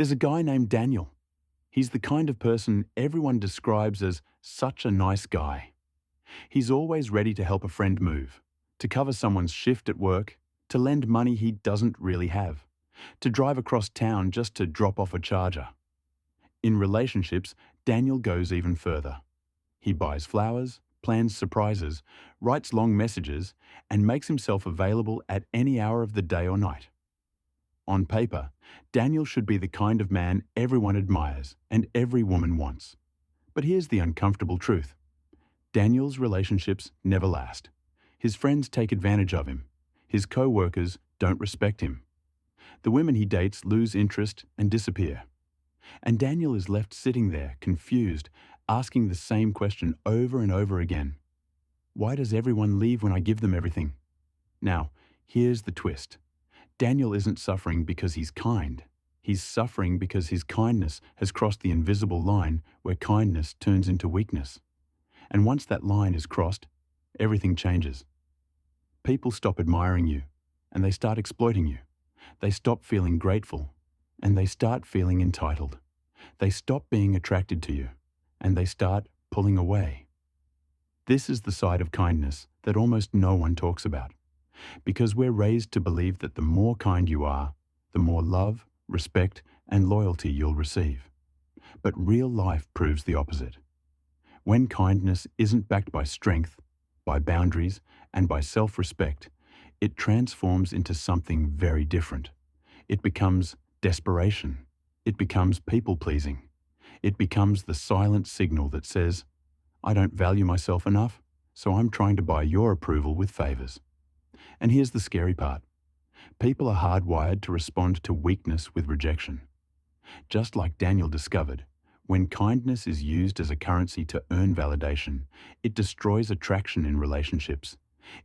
There's a guy named Daniel. He's the kind of person everyone describes as such a nice guy. He's always ready to help a friend move, to cover someone's shift at work, to lend money he doesn't really have, to drive across town just to drop off a charger. In relationships, Daniel goes even further. He buys flowers, plans surprises, writes long messages, and makes himself available at any hour of the day or night. On paper, Daniel should be the kind of man everyone admires and every woman wants. But here's the uncomfortable truth. Daniel's relationships never last. His friends take advantage of him. His co-workers don't respect him. The women he dates lose interest and disappear. And Daniel is left sitting there, confused, asking the same question over and over again. Why does everyone leave when I give them everything? Now, here's the twist. Daniel isn't suffering because he's kind. He's suffering because his kindness has crossed the invisible line where kindness turns into weakness. And once that line is crossed, everything changes. People stop admiring you, and they start exploiting you. They stop feeling grateful, and they start feeling entitled. They stop being attracted to you, and they start pulling away. This is the side of kindness that almost no one talks about, because we're raised to believe that the more kind you are, the more love, respect, and loyalty you'll receive. But real life proves the opposite. When kindness isn't backed by strength, by boundaries, and by self-respect, it transforms into something very different. It becomes desperation. It becomes people-pleasing. It becomes the silent signal that says, I don't value myself enough, so I'm trying to buy your approval with favors. And here's the scary part. People are hardwired to respond to weakness with rejection. Just like Daniel discovered, when kindness is used as a currency to earn validation, it destroys attraction in relationships,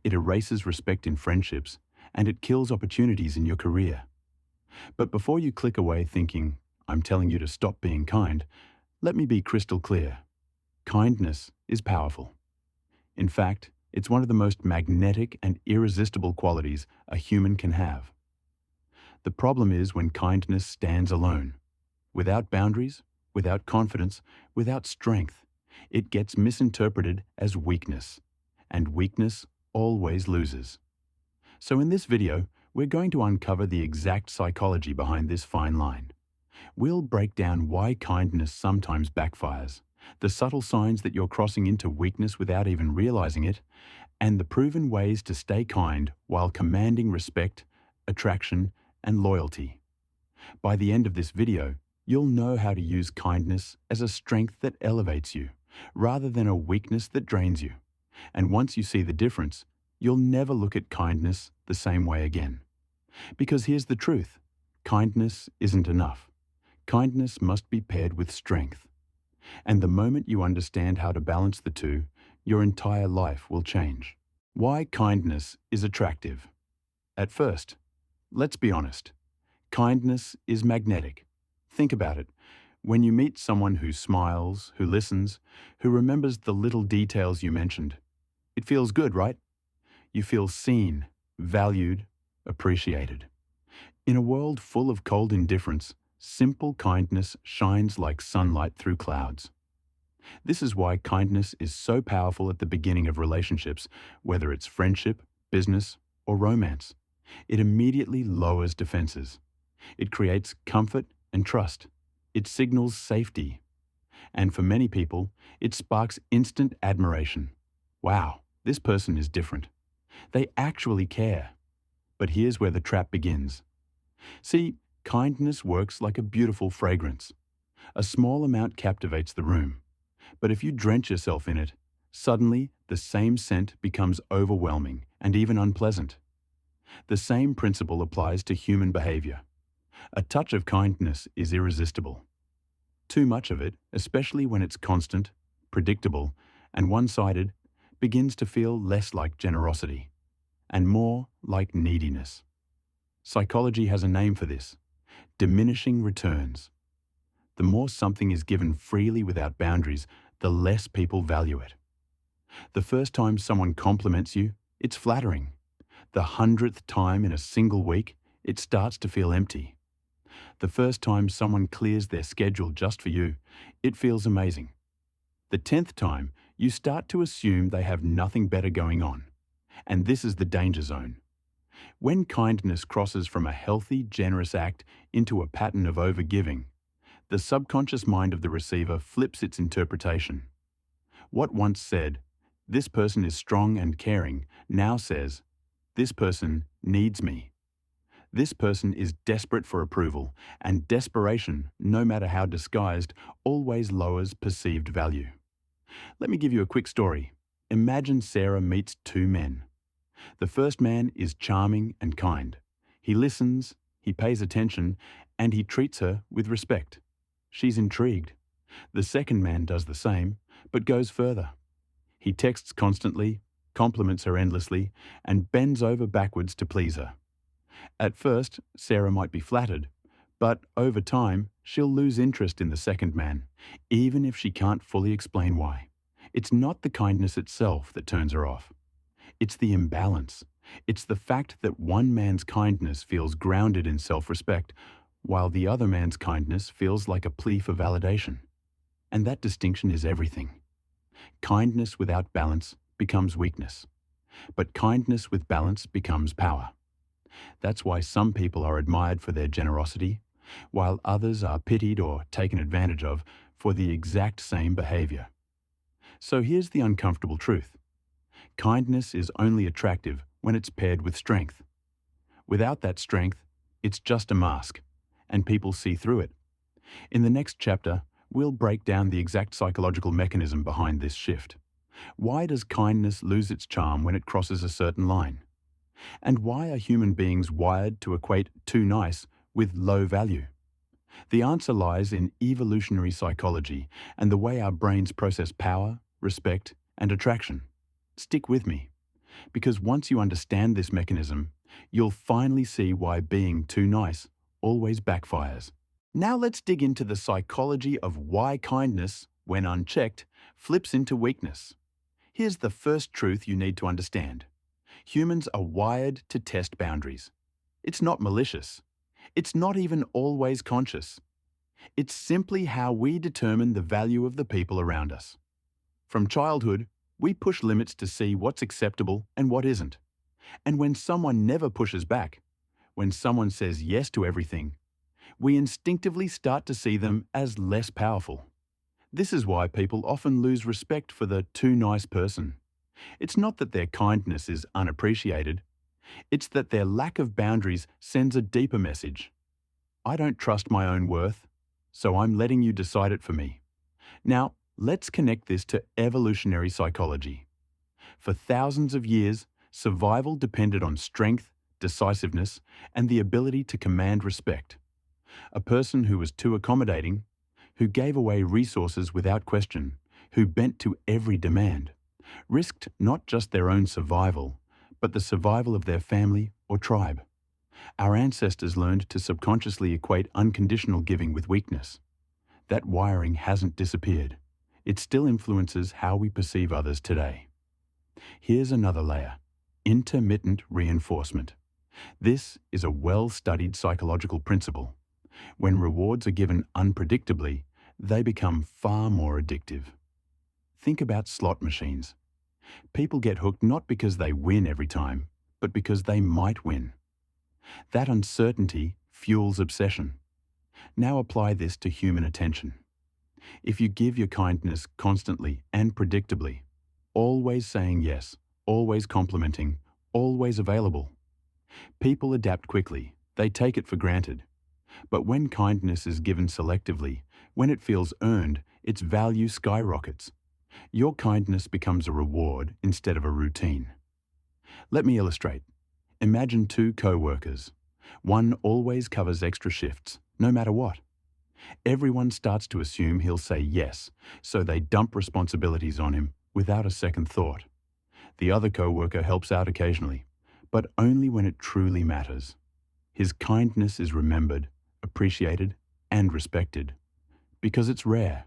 it erases respect in friendships, and it kills opportunities in your career. But before you click away thinking, I'm telling you to stop being kind, let me be crystal clear. Kindness is powerful. In fact, it's one of the most magnetic and irresistible qualities a human can have. The problem is when kindness stands alone, without boundaries, without confidence, without strength. It gets misinterpreted as weakness, and weakness always loses. So in this video, we're going to uncover the exact psychology behind this fine line. We'll break down why kindness sometimes backfires, the subtle signs that you're crossing into weakness without even realizing it, and the proven ways to stay kind while commanding respect, attraction, and loyalty. By the end of this video, you'll know how to use kindness as a strength that elevates you, rather than a weakness that drains you. And once you see the difference, you'll never look at kindness the same way again. Because here's the truth, kindness isn't enough. Kindness must be paired with strength. And the moment you understand how to balance the two, your entire life will change. Why kindness is attractive? At first, let's be honest. Kindness is magnetic. Think about it. When you meet someone who smiles, who listens, who remembers the little details you mentioned, it feels good, right? You feel seen, valued, appreciated. In a world full of cold indifference, simple kindness shines like sunlight through clouds. This is why kindness is so powerful at the beginning of relationships, whether it's friendship, business, or romance. It immediately lowers defenses. It creates comfort and trust. It signals safety. And for many people, it sparks instant admiration. Wow, this person is different. They actually care. But here's where the trap begins. See, kindness works like a beautiful fragrance. A small amount captivates the room. But if you drench yourself in it, suddenly the same scent becomes overwhelming and even unpleasant. The same principle applies to human behavior. A touch of kindness is irresistible. Too much of it, especially when it's constant, predictable, and one-sided, begins to feel less like generosity and more like neediness. Psychology has a name for this: diminishing returns. The more something is given freely without boundaries, the less people value it. The first time someone compliments you, it's flattering. The 100th time in a single week, it starts to feel empty. The first time someone clears their schedule just for you, it feels amazing. The 10th time, you start to assume they have nothing better going on. And this is the danger zone. When kindness crosses from a healthy, generous act into a pattern of overgiving, the subconscious mind of the receiver flips its interpretation. What once said, "This person is strong and caring," now says, "This person needs me." This person is desperate for approval, and desperation, no matter how disguised, always lowers perceived value. Let me give you a quick story. Imagine Sarah meets two men. The first man is charming and kind. He listens, he pays attention, and he treats her with respect. She's intrigued. The second man does the same, but goes further. He texts constantly, compliments her endlessly, and bends over backwards to please her. At first, Sarah might be flattered, but over time, she'll lose interest in the second man, even if she can't fully explain why. It's not the kindness itself that turns her off. It's the imbalance. It's the fact that one man's kindness feels grounded in self-respect, while the other man's kindness feels like a plea for validation. And that distinction is everything. Kindness without balance becomes weakness, but kindness with balance becomes power. That's why some people are admired for their generosity, while others are pitied or taken advantage of for the exact same behavior. So here's the uncomfortable truth. Kindness is only attractive when it's paired with strength. Without that strength, it's just a mask, and people see through it. In the next chapter, we'll break down the exact psychological mechanism behind this shift. Why does kindness lose its charm when it crosses a certain line? And why are human beings wired to equate too nice with low value? The answer lies in evolutionary psychology and the way our brains process power, respect, and attraction. Stick with me, because once you understand this mechanism, you'll finally see why being too nice always backfires. Now let's dig into the psychology of why kindness, when unchecked, flips into weakness. Here's the first truth you need to understand. Humans are wired to test boundaries. It's not malicious. It's not even always conscious. It's simply how we determine the value of the people around us. From childhood, we push limits to see what's acceptable and what isn't. And when someone never pushes back, when someone says yes to everything, we instinctively start to see them as less powerful. This is why people often lose respect for the too nice person. It's not that their kindness is unappreciated. It's that their lack of boundaries sends a deeper message. I don't trust my own worth, so I'm letting you decide it for me. Now, let's connect this to evolutionary psychology. For thousands of years, survival depended on strength, decisiveness, and the ability to command respect. A person who was too accommodating, who gave away resources without question, who bent to every demand, risked not just their own survival, but the survival of their family or tribe. Our ancestors learned to subconsciously equate unconditional giving with weakness. That wiring hasn't disappeared. It still influences how we perceive others today. Here's another layer: intermittent reinforcement. This is a well-studied psychological principle. When rewards are given unpredictably, they become far more addictive. Think about slot machines. People get hooked not because they win every time, but because they might win. That uncertainty fuels obsession. Now apply this to human attention. If you give your kindness constantly and predictably, always saying yes, always complimenting, always available, people adapt quickly. They take it for granted. But when kindness is given selectively, when it feels earned, its value skyrockets. Your kindness becomes a reward instead of a routine. Let me illustrate. Imagine two co-workers. One always covers extra shifts, no matter what. Everyone starts to assume he'll say yes, so they dump responsibilities on him without a second thought. The other co-worker helps out occasionally, but only when it truly matters. His kindness is remembered, appreciated, and respected. Because it's rare.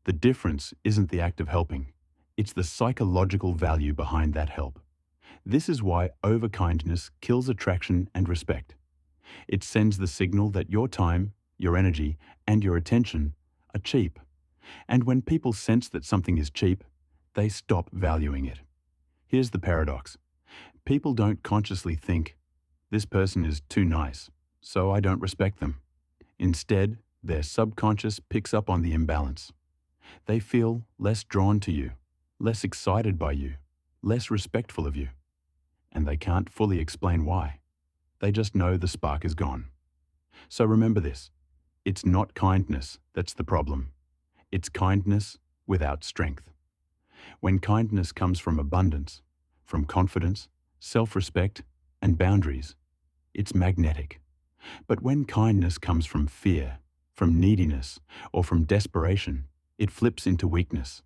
The difference isn't the act of helping. It's the psychological value behind that help. This is why overkindness kills attraction and respect. It sends the signal that your time, your energy, and your attention are cheap. And when people sense that something is cheap, they stop valuing it. Here's the paradox. People don't consciously think, this person is too nice, so I don't respect them. Instead, their subconscious picks up on the imbalance. They feel less drawn to you, less excited by you, less respectful of you. And they can't fully explain why. They just know the spark is gone. So remember this. It's not kindness that's the problem. It's kindness without strength. When kindness comes from abundance, from confidence, self-respect, and boundaries, it's magnetic. But when kindness comes from fear, from neediness, or from desperation, it flips into weakness.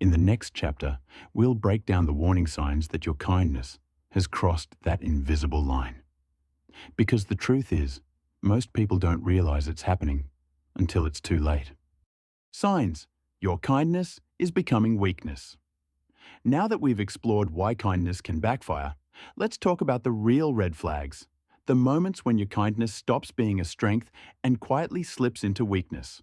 In the next chapter, we'll break down the warning signs that your kindness has crossed that invisible line. Because the truth is, most people don't realize it's happening until it's too late. Signs: your kindness is becoming weakness. Now that we've explored why kindness can backfire, let's talk about the real red flags, the moments when your kindness stops being a strength and quietly slips into weakness.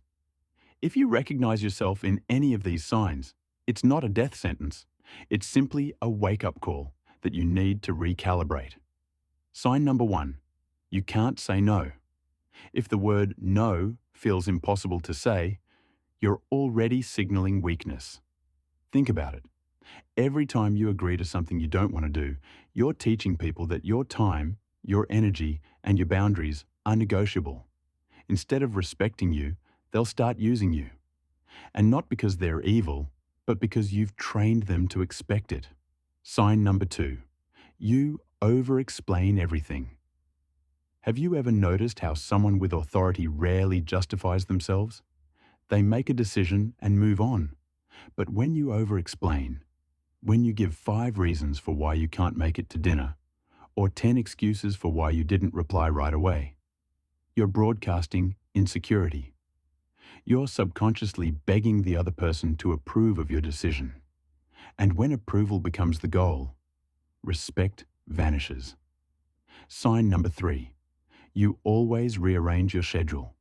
If you recognize yourself in any of these signs, it's not a death sentence. It's simply a wake-up call that you need to recalibrate. Sign number 1. You can't say no. If the word no feels impossible to say, you're already signaling weakness. Think about it. Every time you agree to something you don't want to do, you're teaching people that your time, your energy, and your boundaries are negotiable. Instead of respecting you, they'll start using you. And not because they're evil, but because you've trained them to expect it. Sign number 2. You over-explain everything. Have you ever noticed how someone with authority rarely justifies themselves? They make a decision and move on. But when you over-explain, when you give 5 reasons for why you can't make it to dinner, or 10 excuses for why you didn't reply right away, you're broadcasting insecurity. You're subconsciously begging the other person to approve of your decision. And when approval becomes the goal, respect vanishes. Sign number 3. You always rearrange your schedule.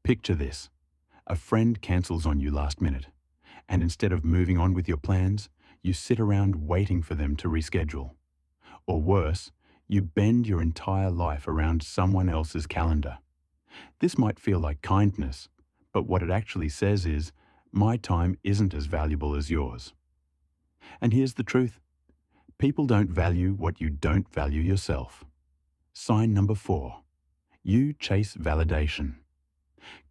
Picture this. A friend cancels on you last minute, and instead of moving on with your plans, you sit around waiting for them to reschedule. Or worse, you bend your entire life around someone else's calendar. This might feel like kindness, but what it actually says is, my time isn't as valuable as yours. And here's the truth. People don't value what you don't value yourself. Sign number 4. You chase validation.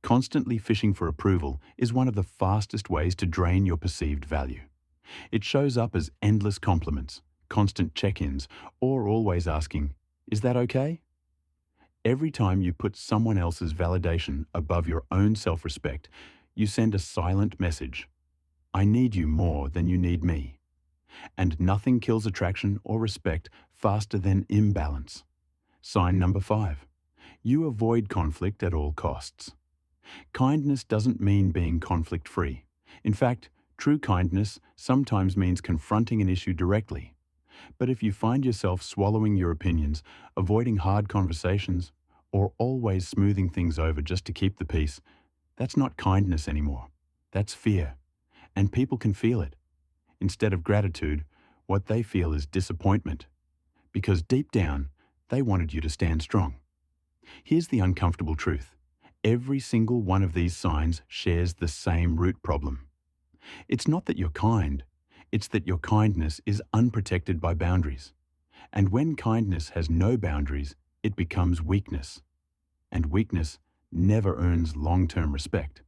Constantly fishing for approval is one of the fastest ways to drain your perceived value. It shows up as endless compliments, constant check-ins, or always asking, is that okay? Every time you put someone else's validation above your own self-respect, you send a silent message. I need you more than you need me. And nothing kills attraction or respect faster than imbalance. Sign number 5. You avoid conflict at all costs. Kindness doesn't mean being conflict-free. In fact, true kindness sometimes means confronting an issue directly. But if you find yourself swallowing your opinions, avoiding hard conversations, or always smoothing things over just to keep the peace, that's not kindness anymore. That's fear. And people can feel it. Instead of gratitude, what they feel is disappointment. Because deep down, they wanted you to stand strong. Here's the uncomfortable truth. Every single one of these signs shares the same root problem. It's not that you're kind, it's that your kindness is unprotected by boundaries. And when kindness has no boundaries, it becomes weakness. And weakness never earns long-term respect.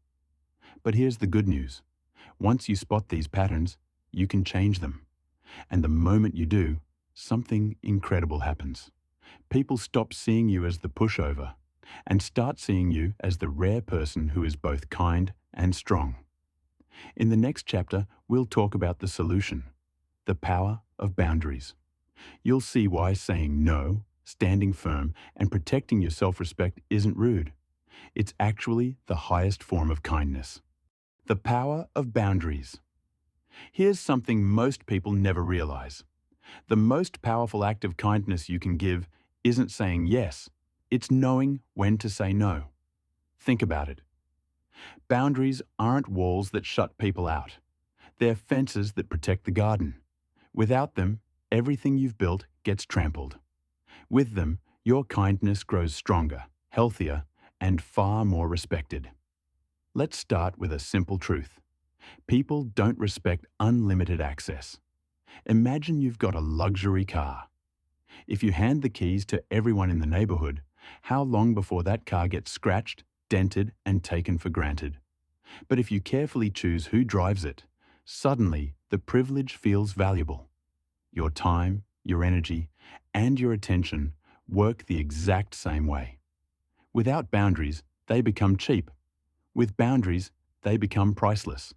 But here's the good news. Once you spot these patterns, you can change them. And the moment you do, something incredible happens. People stop seeing you as the pushover and start seeing you as the rare person who is both kind and strong. In the next chapter, we'll talk about the solution, the power of boundaries. You'll see why saying no, standing firm, and protecting your self-respect isn't rude. It's actually the highest form of kindness. The power of boundaries. Here's something most people never realize. The most powerful act of kindness you can give isn't saying yes, It's knowing when to say no. Think about it. Boundaries aren't walls that shut people out. They're fences that protect the garden. Without them, everything you've built gets trampled. With them, your kindness grows stronger, healthier, and far more respected. Let's start with a simple truth. People don't respect unlimited access. Imagine you've got a luxury car. If you hand the keys to everyone in the neighborhood, how long before that car gets scratched, dented, and taken for granted? But if you carefully choose who drives it, suddenly the privilege feels valuable. Your time, your energy, and your attention work the exact same way. Without boundaries, they become cheap. With boundaries, they become priceless.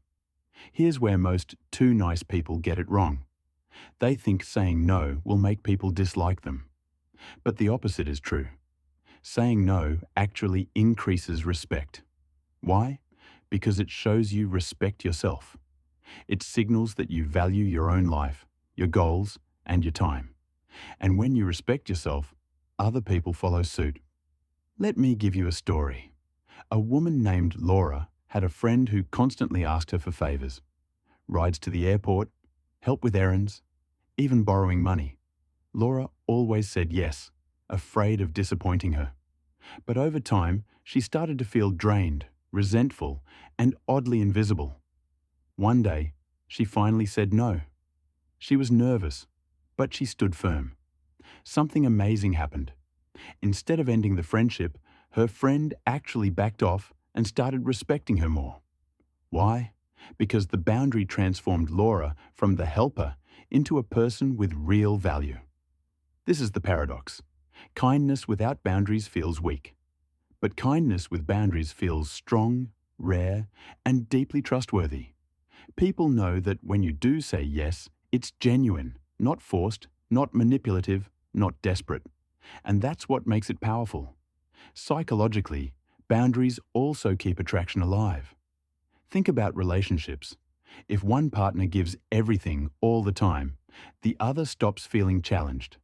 Here's where most too nice people get it wrong. They think saying no will make people dislike them. But the opposite is true. Saying no actually increases respect. Why? Because it shows you respect yourself. It signals that you value your own life, your goals, and your time. And when you respect yourself, other people follow suit. Let me give you a story. A woman named Laura had a friend who constantly asked her for favors. Rides to the airport, help with errands, even borrowing money. Laura always said yes, afraid of disappointing her. But over time, she started to feel drained, resentful, and oddly invisible. One day, she finally said no. She was nervous, but she stood firm. Something amazing happened. Instead of ending the friendship, her friend actually backed off and started respecting her more. Why? Because the boundary transformed Laura from the helper into a person with real value. This is the paradox. Kindness without boundaries feels weak. But kindness with boundaries feels strong, rare, and deeply trustworthy. People know that when you do say yes, it's genuine, not forced, not manipulative, not desperate. And that's what makes it powerful. Psychologically, boundaries also keep attraction alive. Think about relationships. If one partner gives everything all the time, the other stops feeling challenged.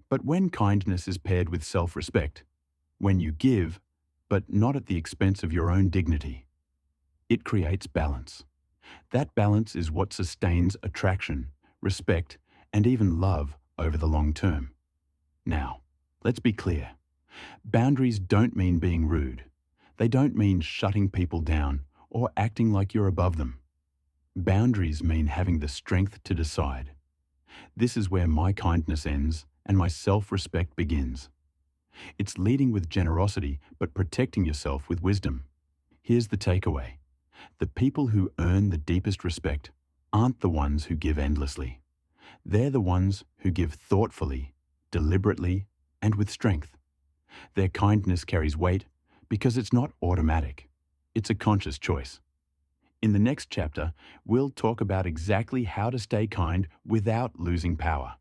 But when kindness is paired with self-respect, when you give, but not at the expense of your own dignity, it creates balance. That balance is what sustains attraction, respect, and even love over the long term. Now, let's be clear. Boundaries don't mean being rude. They don't mean shutting people down or acting like you're above them. Boundaries mean having the strength to decide. This is where my kindness ends and my self-respect begins. It's leading with generosity, but protecting yourself with wisdom. Here's the takeaway. The people who earn the deepest respect aren't the ones who give endlessly. They're the ones who give thoughtfully, deliberately, and with strength. Their kindness carries weight because it's not automatic. It's a conscious choice. In the next chapter, we'll talk about exactly how to stay kind without losing power.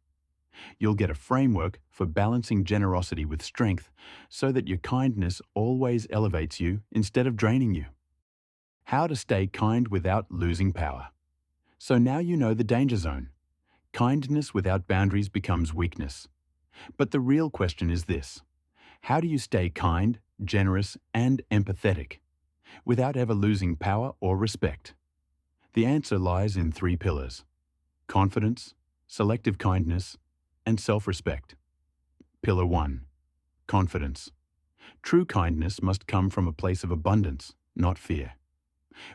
You'll get a framework for balancing generosity with strength so that your kindness always elevates you instead of draining you. How to stay kind without losing power. So now you know the danger zone. Kindness without boundaries becomes weakness. But the real question is this: how do you stay kind, generous, and empathetic without ever losing power or respect? The answer lies in 3 pillars: confidence, selective kindness, and self-respect. Pillar 1. Confidence. True kindness must come from a place of abundance, not fear.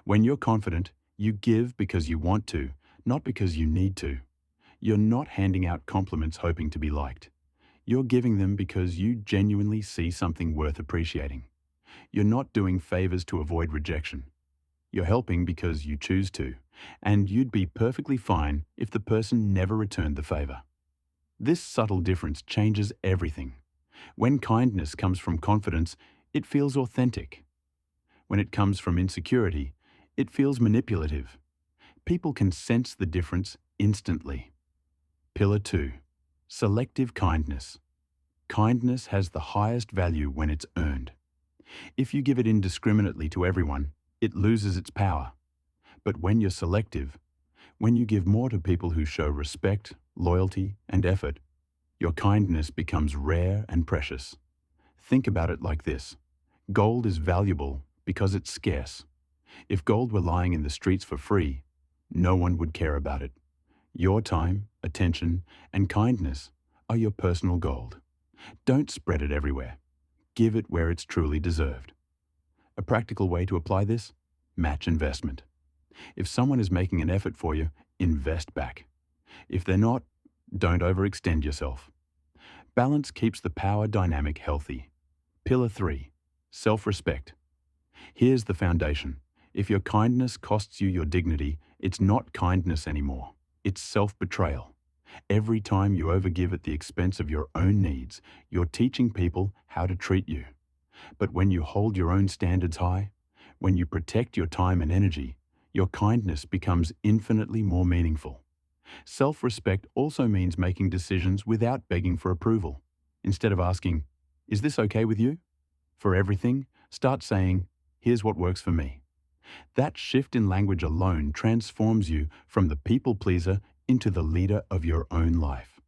When you're confident, you give because you want to, not because you need to. You're not handing out compliments hoping to be liked. You're giving them because you genuinely see something worth appreciating. You're not doing favors to avoid rejection. You're helping because you choose to, and you'd be perfectly fine if the person never returned the favor. This subtle difference changes everything. When kindness comes from confidence, it feels authentic. When it comes from insecurity, it feels manipulative. People can sense the difference instantly. Pillar 2. Selective kindness. Kindness has the highest value when it's earned. If you give it indiscriminately to everyone, it loses its power. But when you're selective, when you give more to people who show respect, loyalty, and effort, your kindness becomes rare and precious. Think about it like this. Gold is valuable because it's scarce. If gold were lying in the streets for free, no one would care about it. Your time, attention, and kindness are your personal gold. Don't spread it everywhere. Give it where it's truly deserved. A practical way to apply this? Match investment. If someone is making an effort for you, invest back. If they're not, don't overextend yourself. Balance keeps the power dynamic healthy. Pillar 3. Self-respect. Here's the foundation. If your kindness costs you your dignity, it's not kindness anymore. It's self-betrayal. Every time you overgive at the expense of your own needs, you're teaching people how to treat you. But when you hold your own standards high, when you protect your time and energy, your kindness becomes infinitely more meaningful. Self-respect also means making decisions without begging for approval. Instead of asking, "Is this okay with you?" For everything, start saying, "Here's what works for me." That shift in language alone transforms you from the people pleaser into the leader of your own life.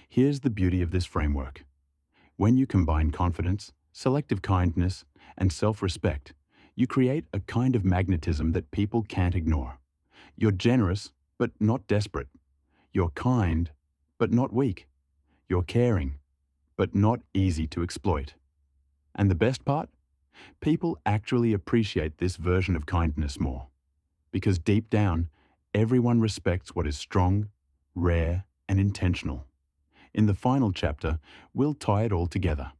Here's the beauty of this framework. When you combine confidence, selective kindness, and self-respect, you create a kind of magnetism that people can't ignore. You're generous, but not desperate. You're kind, but not weak. You're caring, but not easy to exploit. And the best part? People actually appreciate this version of kindness more. Because deep down, everyone respects what is strong, rare, and intentional. In the final chapter, we'll tie it all together.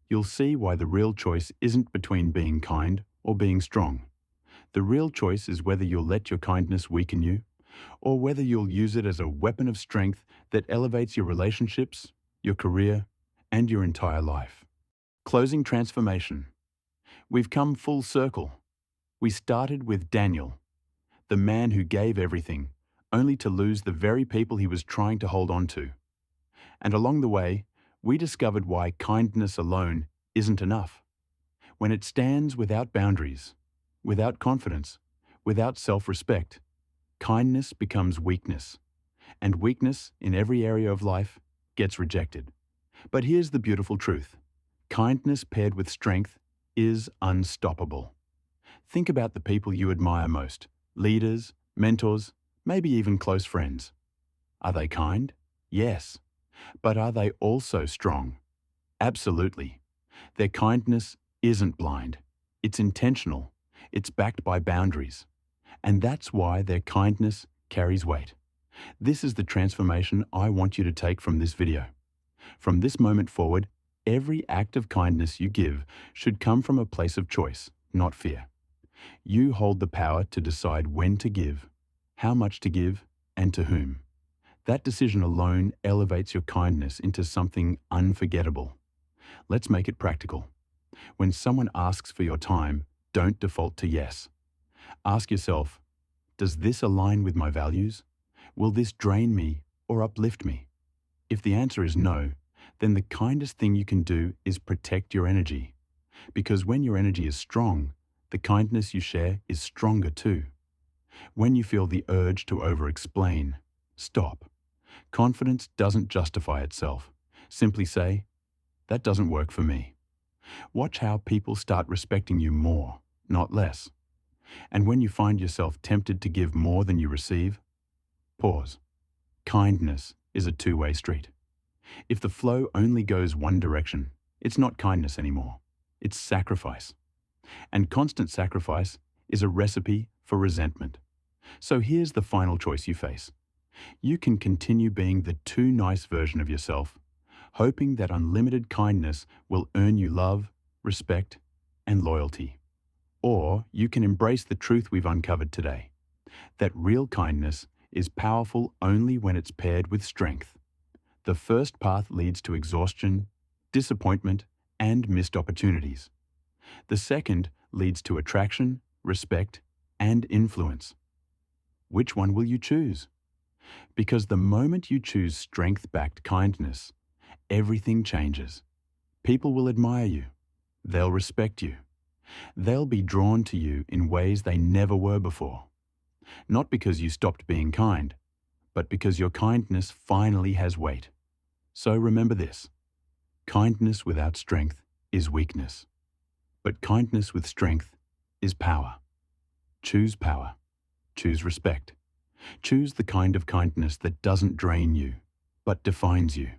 You'll see why the real choice isn't between being kind or being strong. The real choice is whether you'll let your kindness weaken you, or whether you'll use it as a weapon of strength that elevates your relationships, your career, and your entire life. Closing transformation. We've come full circle. We started with Daniel, the man who gave everything, only to lose the very people he was trying to hold on to. And along the way, we discovered why kindness alone isn't enough. When it stands without boundaries, without confidence, without self-respect, kindness becomes weakness. And weakness in every area of life gets rejected. But here's the beautiful truth. Kindness paired with strength is unstoppable. Think about the people you admire most, leaders, mentors, maybe even close friends. Are they kind? Yes. But are they also strong? Absolutely. Their kindness isn't blind. It's intentional. It's backed by boundaries. And that's why their kindness carries weight. This is the transformation I want you to take from this video. From this moment forward, every act of kindness you give should come from a place of choice, not fear. You hold the power to decide when to give, how much to give, and to whom. That decision alone elevates your kindness into something unforgettable. Let's make it practical. When someone asks for your time, don't default to yes. Ask yourself, does this align with my values? Will this drain me or uplift me? If the answer is no, then the kindest thing you can do is protect your energy. Because when your energy is strong, the kindness you share is stronger too. When you feel the urge to over-explain, stop. Confidence doesn't justify itself. Simply say, that doesn't work for me. Watch how people start respecting you more, not less. And when you find yourself tempted to give more than you receive, pause. Kindness is a two-way street. If the flow only goes one direction, it's not kindness anymore. It's sacrifice. And constant sacrifice is a recipe for resentment. So here's the final choice you face. You can continue being the too nice version of yourself, hoping that unlimited kindness will earn you love, respect, and loyalty. Or you can embrace the truth we've uncovered today, that real kindness is powerful only when it's paired with strength. The first path leads to exhaustion, disappointment, and missed opportunities. The second leads to attraction, respect, and influence. Which one will you choose? Because the moment you choose strength-backed kindness, everything changes. People will admire you. They'll respect you. They'll be drawn to you in ways they never were before. Not because you stopped being kind, but because your kindness finally has weight. So remember this. Kindness without strength is weakness. But kindness with strength is power. Choose power. Choose respect. Choose the kind of kindness that doesn't drain you, but defines you.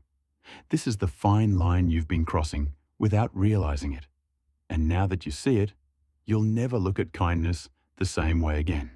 This is the fine line you've been crossing without realizing it. And now that you see it, you'll never look at kindness the same way again.